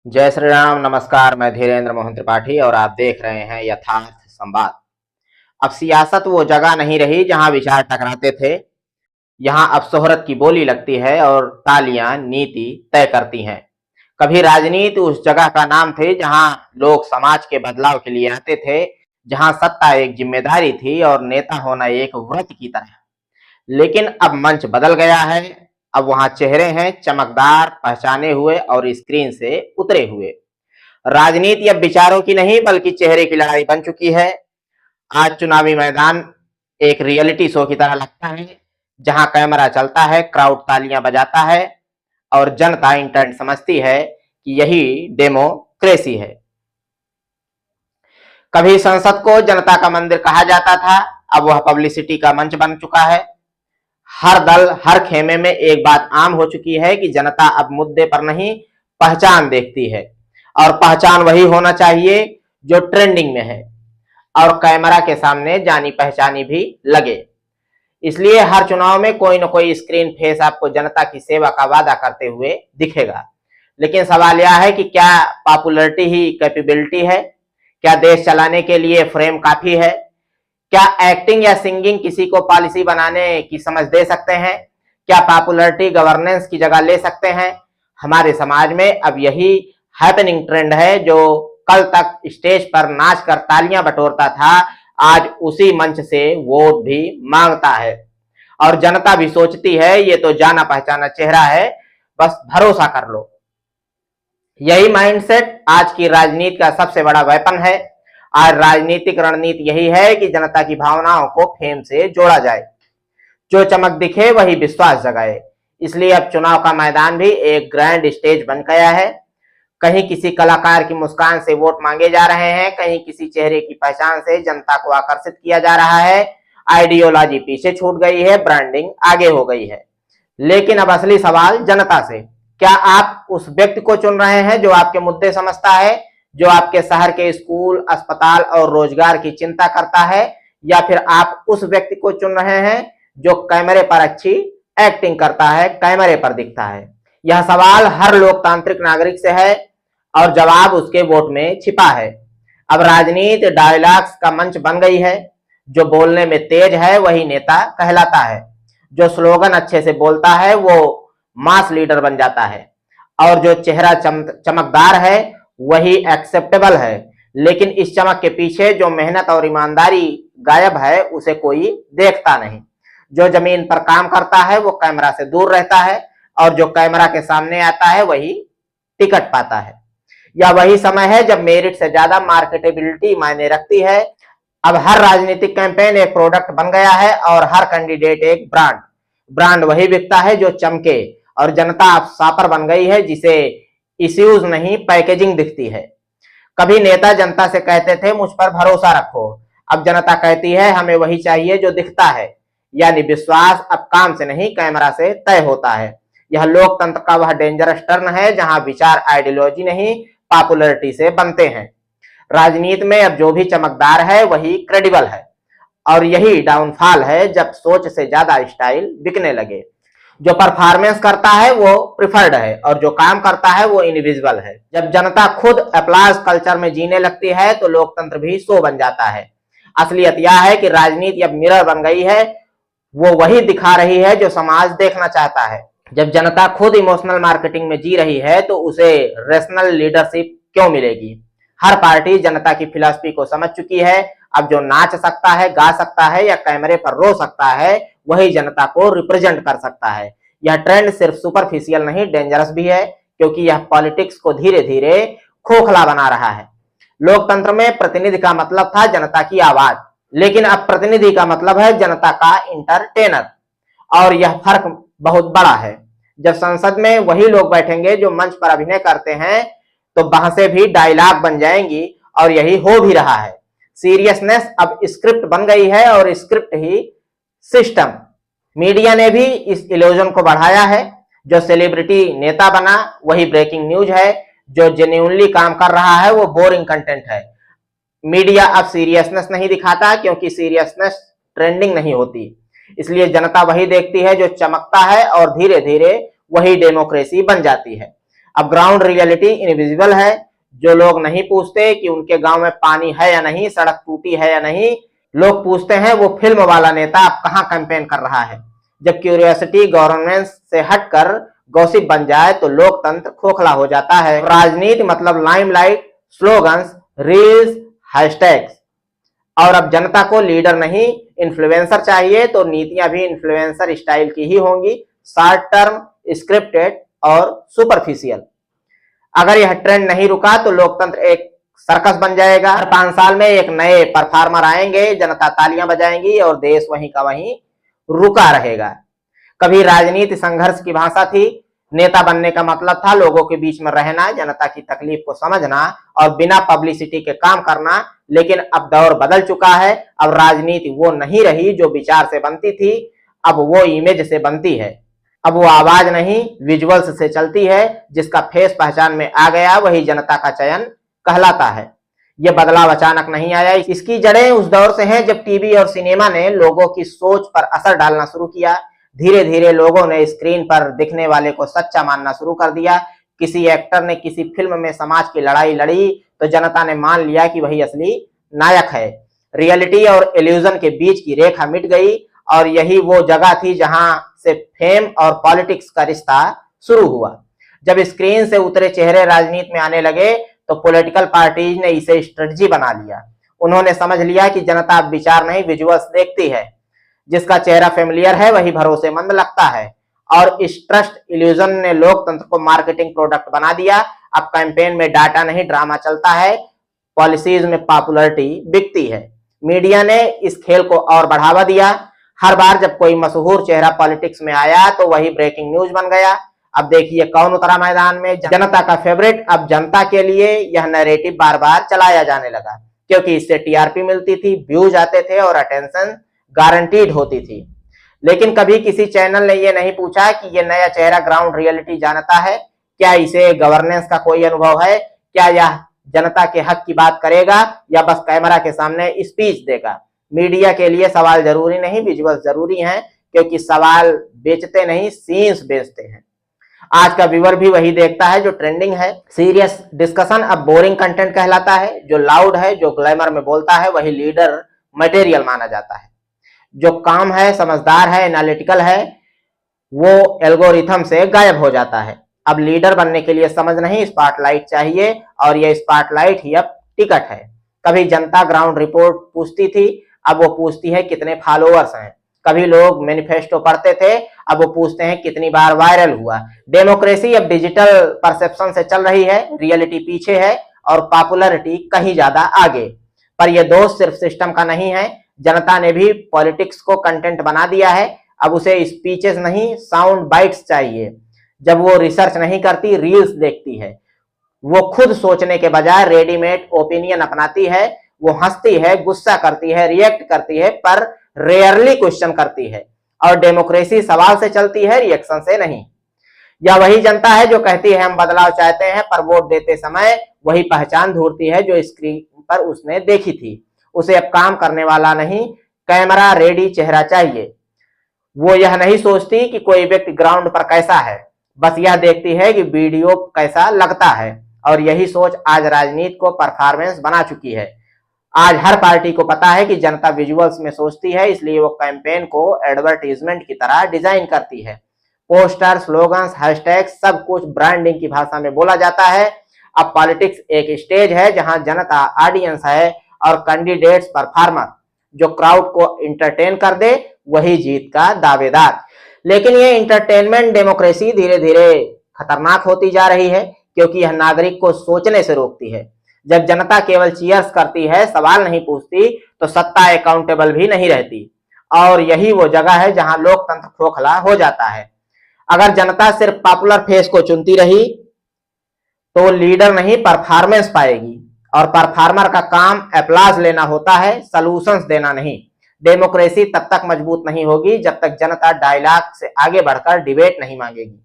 जय श्री राम। नमस्कार, मैं धीरेन्द्र मोहन त्रिपाठी और आप देख रहे हैं यथार्थ संवाद। अब सियासत वो जगह नहीं रही जहां विचार टकराते थे। यहां अब शोहरत की बोली लगती है और तालियां नीति तय करती हैं। कभी राजनीति उस जगह का नाम थे जहां लोग समाज के बदलाव के लिए आते थे, जहां सत्ता एक जिम्मेदारी थी और नेता होना एक व्रत की तरह। लेकिन अब मंच बदल गया है। अब वहां चेहरे हैं चमकदार, पहचाने हुए और स्क्रीन से उतरे हुए। राजनीति अब विचारों की नहीं बल्कि चेहरे की लड़ाई बन चुकी है। आज चुनावी मैदान एक रियलिटी शो की तरह लगता है, जहां कैमरा चलता है, क्राउड तालियां बजाता है और जनता इंटेंट समझती है कि यही डेमोक्रेसी है। कभी संसद को जनता का मंदिर कहा जाता था, अब वह पब्लिसिटी का मंच बन चुका है। हर दल, हर खेमे में एक बात आम हो चुकी है कि जनता अब मुद्दे पर नहीं, पहचान देखती है। और पहचान वही होना चाहिए जो ट्रेंडिंग में है और कैमरा के सामने जानी पहचानी भी लगे। इसलिए हर चुनाव में कोई न कोई स्क्रीन फेस आपको जनता की सेवा का वादा करते हुए दिखेगा। लेकिन सवाल यह है कि क्या पॉपुलैरिटी ही कैपेबिलिटी है? क्या देश चलाने के लिए फ्रेम काफी है? क्या एक्टिंग या सिंगिंग किसी को पॉलिसी बनाने की समझ दे सकते हैं? क्या पॉपुलैरिटी गवर्नेंस की जगह ले सकते हैं? हमारे समाज में अब यही हैपनिंग ट्रेंड है। जो कल तक स्टेज पर नाच कर तालियां बटोरता था, आज उसी मंच से वोट भी मांगता है। और जनता भी सोचती है ये तो जाना पहचाना चेहरा है, बस भरोसा कर लो। यही माइंडसेट आज की राजनीति का सबसे बड़ा वेपन है। आज राजनीतिक रणनीति यही है कि जनता की भावनाओं को फेम से जोड़ा जाए, जो चमक दिखे वही विश्वास जगाए। इसलिए अब चुनाव का मैदान भी एक ग्रैंड स्टेज बन गया है। कहीं किसी कलाकार की मुस्कान से वोट मांगे जा रहे हैं, कहीं किसी चेहरे की पहचान से जनता को आकर्षित किया जा रहा है। आइडियोलॉजी पीछे छूट गई है, ब्रांडिंग आगे हो गई है। लेकिन अब असली सवाल जनता से, क्या आप उस व्यक्ति को चुन रहे हैं जो आपके मुद्दे समझता है, जो आपके शहर के स्कूल, अस्पताल और रोजगार की चिंता करता है, या फिर आप उस व्यक्ति को चुन रहे हैं जो कैमरे पर अच्छी एक्टिंग करता है, कैमरे पर दिखता है? यह सवाल हर लोकतांत्रिक नागरिक से है और जवाब उसके वोट में छिपा है। अब राजनीति डायलॉग्स का मंच बन गई है। जो बोलने में तेज है वही नेता कहलाता है। जो स्लोगन अच्छे से बोलता है वो मास लीडर बन जाता है और जो चेहरा चमकदार है वही एक्सेप्टेबल है। लेकिन इस चमक के पीछे जो मेहनत और ईमानदारी गायब है उसे कोई देखता नहीं। जो जमीन पर काम करता है वो कैमरा से दूर रहता है और जो कैमरा के सामने आता है वही टिकट पाता है। यह वही समय है जब मेरिट से ज्यादा मार्केटेबिलिटी मायने रखती है। अब हर राजनीतिक कैंपेन एक प्रोडक्ट बन गया है और हर कैंडिडेट एक ब्रांड वही बिकता है जो चमके। और जनता अब शॉपर बन गई है जिसे इश्यूज नहीं पैकेजिंग दिखती है। कभी नेता जनता से कहते थे मुझ पर भरोसा रखो, अब जनता कहती है हमें वही चाहिए जो दिखता है। यानी विश्वास अब काम से नहीं कैमरा से तय होता है। यह लोकतंत्र का वह डेंजरस टर्न है जहां विचार आइडियोलॉजी नहीं पॉपुलैरिटी से बनते हैं। राजनीति में अब जो भी चमकदार है वही क्रेडिबल है और यही डाउनफॉल है जब सोच से ज्यादा स्टाइल बिकने लगे। जो परफॉर्मेंस करता है वो प्रिफर्ड है और जो काम करता है वो इनविजिबल है। जब जनता खुद अप्लास कल्चर में जीने लगती है तो लोकतंत्र भी शो बन जाता है। असलियत यह है कि राजनीति अब मिरर बन गई है, वो वही दिखा रही है जो समाज देखना चाहता है। जब जनता खुद इमोशनल मार्केटिंग में जी रही है तो उसे रेशनल लीडरशिप क्यों मिलेगी? हर पार्टी जनता की फिलॉसफी को समझ चुकी है। अब जो नाच सकता है, गा सकता है या कैमरे पर रो सकता है वही जनता को रिप्रेजेंट कर सकता है। यह ट्रेंड सिर्फ सुपरफिशियल नहीं, डेंजरस भी है, क्योंकि यह पॉलिटिक्स को धीरे धीरे खोखला बना रहा है। लोकतंत्र में प्रतिनिधि का मतलब था जनता की आवाज, लेकिन अब प्रतिनिधि का मतलब है जनता का इंटरटेनर। और यह फर्क बहुत बड़ा है। जब संसद में वही लोग बैठेंगे जो मंच पर अभिनय करते हैं तो बहसें भी डायलॉग बन जाएंगी और यही हो भी रहा है। सीरियसनेस अब स्क्रिप्ट बन गई है और स्क्रिप्ट ही सिस्टम। मीडिया ने भी इस इल्यूजन को बढ़ाया है। जो सेलिब्रिटी नेता बना वही ब्रेकिंग न्यूज है, जो जेन्युइनली काम कर रहा है वो बोरिंग कंटेंट है। मीडिया अब सीरियसनेस नहीं दिखाता क्योंकि सीरियसनेस ट्रेंडिंग नहीं होती। इसलिए जनता वही देखती है जो चमकता है और धीरे धीरे वही डेमोक्रेसी बन जाती है। अब ग्राउंड रियलिटी इनविजिबल है। जो लोग नहीं पूछते कि उनके गांव में पानी है या नहीं, सड़क टूटी है या नहीं, लोग पूछते हैं वो फिल्म वाला नेता अब कहां कैंपेन कर रहा है। जब क्यूरियोसिटी गवर्नेंस से हटकर गॉसिप बन जाए तो लोकतंत्र खोखला हो जाता है। राजनीति मतलब लाइमलाइट, स्लोगन्स, रील्स, हैशटैग्स। और अब जनता को लीडर नहीं इन्फ्लुएंसर चाहिए, तो नीतियां भी इन्फ्लुएंसर स्टाइल की ही होंगी, शॉर्ट टर्म, स्क्रिप्टेड और सुपरफिशियल। अगर यह ट्रेंड नहीं रुका तो लोकतंत्र एक सर्कस बन जाएगा। हर 5 साल में एक नए परफॉर्मर आएंगे, जनता तालियां बजाएंगी और देश वहीं का वहीं रुका रहेगा। कभी राजनीति संघर्ष की भाषा थी, नेता बनने का मतलब था लोगों के बीच में रहना, जनता की तकलीफ को समझना और बिना पब्लिसिटी के काम करना। लेकिन अब दौर बदल चुका है। अब राजनीति वो नहीं रही जो विचार से बनती थी, अब वो इमेज से बनती है। अब वो आवाज नहीं विजुअल्स से चलती है। जिसका फेस पहचान में आ गया वही जनता का चयन कहलाता है। ये बदलाव अचानक नहीं आया, इसकी जड़ें उस दौर से हैं जब टीवी और सिनेमा ने लोगों की सोच पर असर डालना शुरू किया। धीरे धीरे लोगों ने स्क्रीन पर दिखने वाले को सच्चा मानना शुरू कर दिया। किसी एक्टर ने किसी फिल्म में समाज की लड़ाई लड़ी तो जनता ने मान लिया कि वही असली नायक है। रियलिटी और इल्यूजन के बीच की रेखा मिट गई और यही वो जगह थी जहां से फेम और पॉलिटिक्स का रिश्ता शुरू हुआ। जब स्क्रीन से उतरे चेहरे राजनीति में आने लगे तो पॉलिटिकल पार्टीज ने इसे स्ट्रेटजी बना लिया। उन्होंने समझ लिया कि जनता अब विचार नहीं विजुअल्स देखती है। जिसका चेहरा फेमिलियर है वही भरोसेमंद लगता है। और इस ट्रस्ट इल्यूजन ने लोकतंत्र को मार्केटिंग प्रोडक्ट बना दिया। अब कैंपेन में डाटा नहीं ड्रामा चलता है, पॉलिसीज में पॉपुलैरिटी बिकती है। मीडिया ने इस खेल को और बढ़ावा दिया। हर बार जब कोई मशहूर चेहरा पॉलिटिक्स में आया तो वही ब्रेकिंग न्यूज बन गया। अब देखिए कौन उतरा मैदान में, जनता का फेवरेट। अब जनता के लिए यह नैरेटिव बार बार चलाया जाने लगा क्योंकि इससे टीआरपी मिलती थी, व्यूज आते थे और अटेंशन गारंटीड होती थी। लेकिन कभी किसी चैनल ने यह नहीं पूछा कि यह नया चेहरा ग्राउंड रियलिटी जानता है, क्या इसे गवर्नेंस का कोई अनुभव है, क्या यह जनता के हक की बात करेगा या बस कैमरा के सामने स्पीच देगा। मीडिया के लिए सवाल जरूरी नहीं विजुअल जरूरी हैं, क्योंकि सवाल बेचते नहीं सीन्स बेचते हैं। आज का व्यूअर भी वही देखता है जो ट्रेंडिंग है। सीरियस डिस्कशन अब बोरिंग कंटेंट कहलाता है। जो लाउड है, जो ग्लैमर में बोलता है वही लीडर मटेरियल माना जाता है। जो काम है, समझदार है, एनालिटिकल है, वो एल्गोरिथम से गायब हो जाता है। अब लीडर बनने के लिए समझ नहीं स्पॉटलाइट चाहिए और ये स्पॉटलाइट ही अब टिकट है। कभी जनता ग्राउंड रिपोर्ट पूछती थी, अब वो पूछती है कितने फॉलोअर्स हैं। कभी लोग मैनिफेस्टो पढ़ते थे, अब वो पूछते हैं कितनी बार वायरल हुआ। डेमोक्रेसी अब डिजिटल परसेप्शन से चल रही है, रियलिटी पीछे है और पॉपुलैरिटी कहीं ज्यादा आगे। पर यह दोष सिर्फ सिस्टम का नहीं है, जनता ने भी पॉलिटिक्स को कंटेंट बना दिया है। अब उसे स्पीचेस नहीं साउंड बाइट्स चाहिए। जब वो रिसर्च नहीं करती, रील्स देखती है। वो खुद सोचने के बजाय रेडीमेड ओपिनियन अपनाती है। वो हंसती है, गुस्सा करती है, रिएक्ट करती है, पर रेयरली क्वेश्चन करती है। और डेमोक्रेसी सवाल से चलती है, रिएक्शन से नहीं। या वही जनता है जो कहती है हम बदलाव चाहते हैं, पर वोट देते समय वही पहचान ढूंढती है जो स्क्रीन पर उसने देखी थी। उसे अब काम करने वाला नहीं, कैमरा रेडी चेहरा चाहिए। वो यह नहीं सोचती कि कोई व्यक्ति ग्राउंड पर कैसा है, बस यह देखती है कि वीडियो कैसा लगता है। और यही सोच आज राजनीति को परफॉर्मेंस बना चुकी है। आज हर पार्टी को पता है कि जनता विजुअल्स में सोचती है, इसलिए वो कैंपेन को एडवर्टीजमेंट की तरह डिजाइन करती है। पोस्टर, स्लोगन्स, हैशटैग सब कुछ ब्रांडिंग की भाषा में बोला जाता है। अब पॉलिटिक्स एक स्टेज है जहां जनता ऑडियंस है और कैंडिडेट्स परफॉर्मर। जो क्राउड को इंटरटेन कर दे वही जीत का दावेदार। लेकिन ये इंटरटेनमेंट डेमोक्रेसी धीरे धीरे खतरनाक होती जा रही है, क्योंकि यह नागरिक को सोचने से रोकती है। जब जनता केवल चीयर्स करती है, सवाल नहीं पूछती, तो सत्ता अकाउंटेबल भी नहीं रहती। और यही वो जगह है जहां लोकतंत्र खोखला हो जाता है। अगर जनता सिर्फ पॉपुलर फेस को चुनती रही तो लीडर नहीं परफॉर्मेंस पाएगी। और परफॉर्मर का काम एप्लाज लेना होता है, सॉल्यूशंस देना नहीं। डेमोक्रेसी तब तक मजबूत नहीं होगी जब तक जनता डायलॉग से आगे बढ़कर डिबेट नहीं मांगेगी।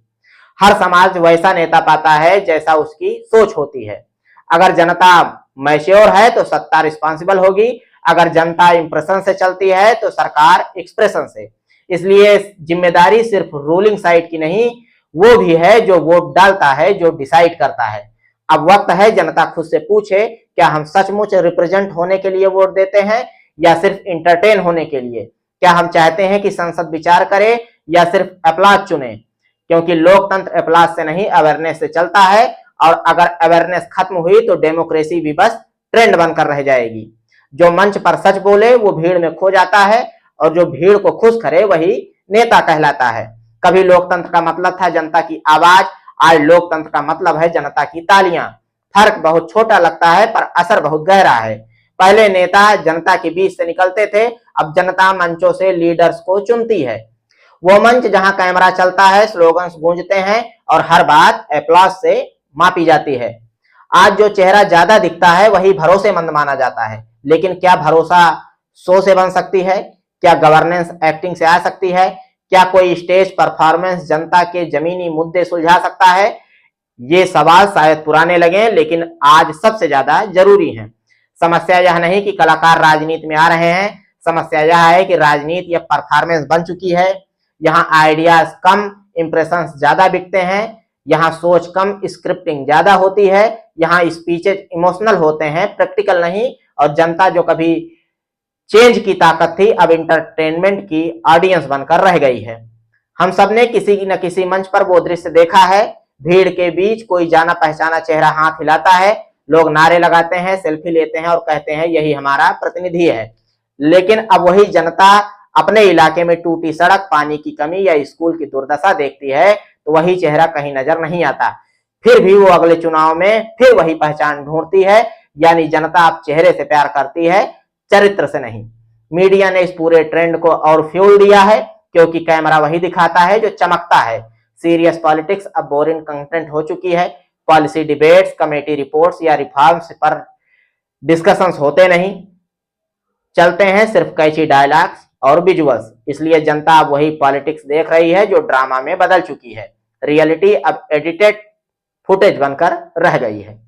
हर समाज वैसा नेता पाता है जैसा उसकी सोच होती है। अगर जनता मैच्योर है तो सत्ता रिस्पॉन्सिबल होगी, अगर जनता इंप्रेशन से चलती है तो सरकार एक्सप्रेशन से। इसलिए जिम्मेदारी सिर्फ रूलिंग साइड की नहीं, वो भी है जो वोट डालता है, जो डिसाइड करता है। अब वक्त है जनता खुद से पूछे, क्या हम सचमुच रिप्रेजेंट होने के लिए वोट देते हैं या सिर्फ इंटरटेन होने के लिए? क्या हम चाहते हैं कि संसद विचार करे या सिर्फ अपलाज चुने? क्योंकि लोकतंत्र अपलाज से नहीं, अवेयरनेस से चलता है, और अगर अवेयरनेस खत्म हुई तो डेमोक्रेसी भी बस ट्रेंड बनकर रह जाएगी। जो मंच पर सच बोले वो भीड़ में खो जाता है, और जो भीड़ को खुश करे वही नेता कहलाता है। कभी लोकतंत्र का मतलब था जनता की आवाज, आज लोकतंत्र का मतलब है जनता की तालियां। फर्क बहुत छोटा लगता है पर असर बहुत गहरा है। पहले नेता जनता के बीच से निकलते थे, अब जनता मंचों से लीडर्स को चुनती है। वो मंच जहां कैमरा चलता है, स्लोगन्स गूंजते हैं और हर बात एप्लॉज से मापी जाती है। आज जो चेहरा ज्यादा दिखता है वही भरोसेमंद माना जाता है, लेकिन क्या भरोसा शो से बन सकती है? क्या गवर्नेंस एक्टिंग से आ सकती है? क्या कोई स्टेज परफॉर्मेंस जनता के जमीनी मुद्दे सुलझा सकता है? ये सवाल शायद पुराने लगे, लेकिन आज सबसे ज्यादा जरूरी है। समस्या यह नहीं कि कलाकार राजनीति में आ रहे हैं, समस्या यह है कि राजनीति अब परफॉर्मेंस बन चुकी है। यहाँ आइडियाज कम, इंप्रेशंस ज्यादा बिकते हैं। यहाँ सोच कम, स्क्रिप्टिंग ज्यादा होती है। यहाँ स्पीचेज इमोशनल होते हैं, प्रैक्टिकल नहीं। और जनता जो कभी चेंज की ताकत थी, अब इंटरटेनमेंट की ऑडियंस बनकर रह गई है। हम सबने किसी न किसी मंच पर वो दृश्य देखा है। भीड़ के बीच कोई जाना पहचाना चेहरा हाथ हिलाता है, लोग नारे लगाते हैं, सेल्फी लेते हैं और कहते हैं यही हमारा प्रतिनिधि है। लेकिन अब वही जनता अपने इलाके में टूटी सड़क, पानी की कमी या स्कूल की दुर्दशा देखती है तो वही चेहरा कहीं नजर नहीं आता। फिर भी वो अगले चुनाव में फिर वही पहचान ढूंढती है। यानी जनता अब चेहरे से प्यार करती है, चरित्र से नहीं। मीडिया ने इस पूरे ट्रेंड को और फ्यूल दिया है, क्योंकि कैमरा वही दिखाता है जो चमकता है। सीरियस पॉलिटिक्स अब बोरिंग कंटेंट हो चुकी है। पॉलिसी डिबेट्स, कमेटी रिपोर्ट्स या रिफॉर्म्स पर डिस्कशंस होते नहीं, चलते हैं सिर्फ कैची डायलॉग्स और विजुअल्स। इसलिए जनता अब वही पॉलिटिक्स देख रही है जो ड्रामा में बदल चुकी है। रियलिटी अब एडिटेड फुटेज बनकर रह गई है,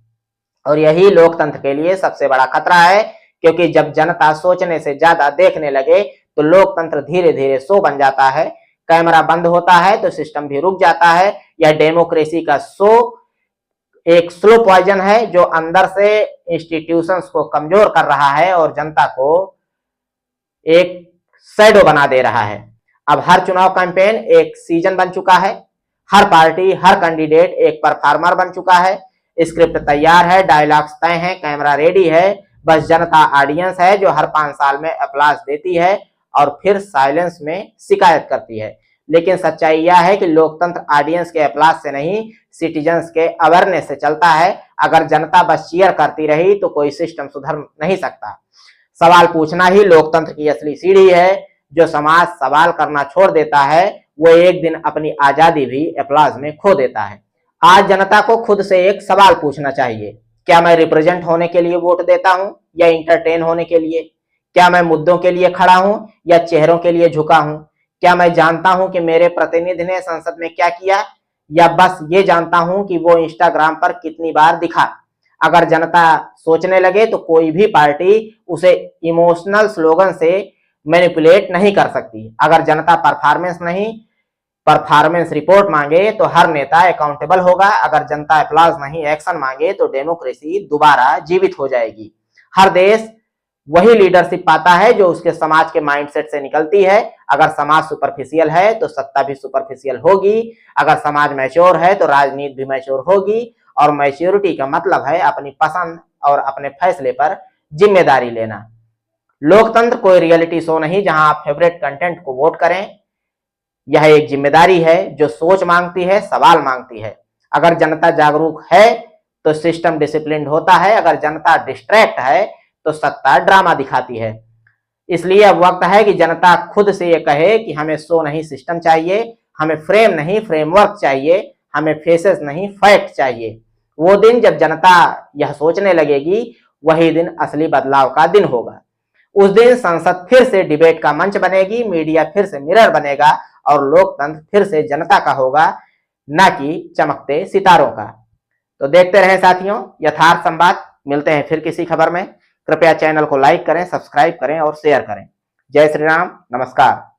और यही लोकतंत्र के लिए सबसे बड़ा खतरा है। क्योंकि जब जनता सोचने से ज्यादा देखने लगे तो लोकतंत्र धीरे धीरे शो बन जाता है। कैमरा बंद होता है तो सिस्टम भी रुक जाता है। यह डेमोक्रेसी का शो एक स्लो पॉइजन है जो अंदर से इंस्टीट्यूशंस को कमजोर कर रहा है और जनता को एक शैडो बना दे रहा है। अब हर चुनाव कैंपेन एक सीजन बन चुका है। हर पार्टी, हर कैंडिडेट एक परफॉर्मर बन चुका है। स्क्रिप्ट तैयार है, डायलॉग्स तय हैं, कैमरा रेडी है। बस जनता ऑडियंस है जो हर 5 साल में अपलास देती है और फिर साइलेंस में शिकायत करती है। लेकिन सच्चाई यह है कि लोकतंत्र ऑडियंस के अपलास से नहीं, सिटीजन्स के अवेयरनेस से चलता है। अगर जनता बस चीयर करती रही तो कोई सिस्टम सुधर नहीं सकता। सवाल पूछना ही लोकतंत्र की असली सीढ़ी है। जो समाज सवाल करना छोड़ देता है वो एक दिन अपनी आजादी भी अपलास में खो देता है। आज जनता को खुद से एक सवाल पूछना चाहिए, क्या मैं रिप्रेजेंट होने के लिए वोट देता हूं या इंटरटेन होने के लिए? क्या मैं मुद्दों के लिए खड़ा हूं या चेहरों के लिए झुका हूं? क्या मैं जानता हूं कि मेरे प्रतिनिधि ने संसद में क्या किया, या बस ये जानता हूं कि वो इंस्टाग्राम पर कितनी बार दिखा? अगर जनता सोचने लगे तो कोई भी पार्टी उसे इमोशनल स्लोगन से मैनिपुलेट नहीं कर सकती। अगर जनता परफॉर्मेंस रिपोर्ट मांगे तो हर नेता अकाउंटेबल होगा। अगर जनता अपलाज नहीं, एक्शन मांगे तो डेमोक्रेसी दोबारा जीवित हो जाएगी। हर देश वही लीडरशिप पाता है जो उसके समाज के माइंडसेट से निकलती है। अगर समाज सुपरफिशियल है तो सत्ता भी सुपरफिशियल होगी। अगर समाज मैच्योर है तो राजनीति भी मैच्योर होगी। और मैच्योरिटी का मतलब है अपनी पसंद और अपने फैसले पर जिम्मेदारी लेना। लोकतंत्र कोई रियलिटी शो नहीं जहां आप फेवरेट कंटेंट को वोट करें। यह एक जिम्मेदारी है जो सोच मांगती है, सवाल मांगती है। अगर जनता जागरूक है तो सिस्टम डिसिप्लिन्ड होता है। अगर जनता डिस्ट्रैक्ट है तो सत्ता ड्रामा दिखाती है। इसलिए अब वक्त है कि जनता खुद से ये कहे कि हमें शो नहीं सिस्टम चाहिए, हमें फ्रेम नहीं फ्रेमवर्क चाहिए, हमें फेसेस नहीं फैक्ट चाहिए। वो दिन जब जनता यह सोचने लगेगी वही दिन असली बदलाव का दिन होगा। उस दिन संसद फिर से डिबेट का मंच बनेगी, मीडिया फिर से मिरर बनेगा और लोकतंत्र फिर से जनता का होगा, न कि चमकते सितारों का। तो देखते रहें साथियों यथार्थ संवाद। मिलते हैं फिर किसी खबर में। कृपया चैनल को लाइक करें, सब्सक्राइब करें और शेयर करें। जय श्री राम, नमस्कार।